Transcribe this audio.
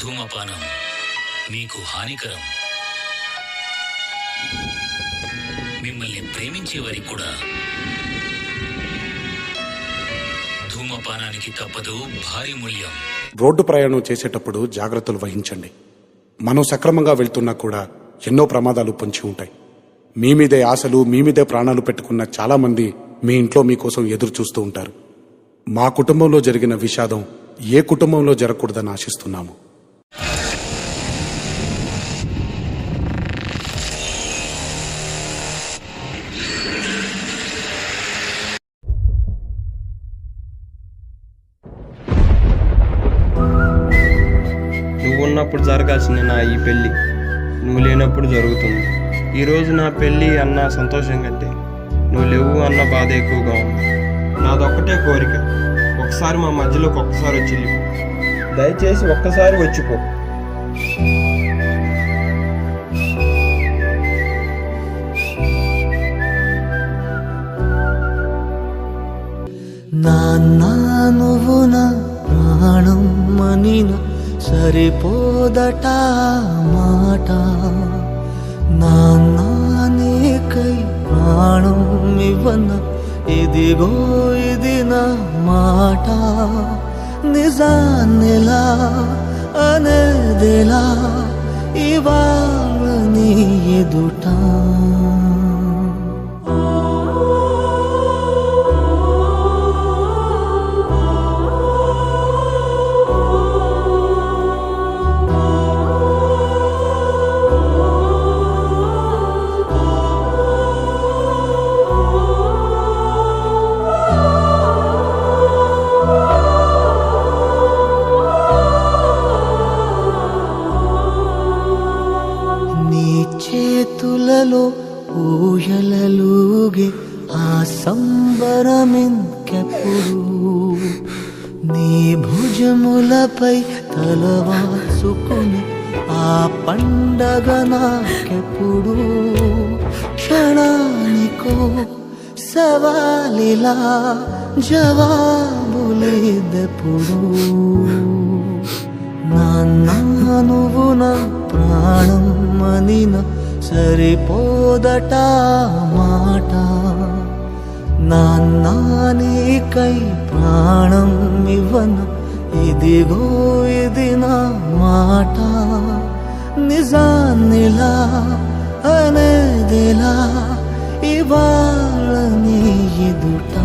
ధూమపానం మీకు హానికరం. మిమ్మల్ని ప్రేమించే వారికి కూడా ధూమపానానికి తప్పదు భారీ మూల్యం. రోడ్డు ప్రయాణం చేసేటప్పుడు జాగ్రత్తలు వహించండి. మనం సక్రమంగా వెళ్తున్నా కూడా ఎన్నో ప్రమాదాలు పొంచి ఉంటాయి. మీ మీదే ఆశలు, మీ మీదే ప్రాణాలు పెట్టుకున్న చాలా మంది మీ ఇంట్లో మీకోసం ఎదురు చూస్తూ ఉంటారు. మా కుటుంబంలో జరిగిన విషాదం ఏ కుటుంబంలో జరగకూడదని ఆశిస్తున్నాము. నువ్వు ఉన్నప్పుడు జరగాల్సిన నా ఈ పెళ్ళి నువ్వు లేనప్పుడు జరుగుతుంది. ఈరోజు నా పెళ్ళి అన్న సంతోషం కంటే నువ్వు లేవు అన్న బాధ ఎక్కువగా ఉంది. నాదొక్కటే కోరిక, ఒకసారి మా మధ్యలోకి ఒక్కసారి వచ్చి వెళ్ళిపో. దయచేసి ఒక్కసారి వచ్చిపో. నాన్నా నువ్వు నా ప్రాణం మనిన సరిపోదట మాట. నాన్నా నీకై ప్రాణం ఇవ్వన ఇదిగో ఇది నా మాట. నిజాన్నిలా అనేదిలా ఇవాళ నీ ఎదుట. చేతులలో ఊయలలుగే ఆ సంబరమింకెప్పుడు. నీ భుజములపై తలవాసుకుని ఆ పండగ నాకెప్పుడు. క్షణానికో సవాలిలా జవాబులేదెప్పుడు. నాన్నా నువ్వు నా ప్రాణం మనిన సరిపోదట మాట. నాన్నా నీకై ప్రాణం ఇవ్వన ఇదిగో ఇది నా మాట. నిజాన్నిలా అనేదిలా ఇవాళ నీ ఎదుట.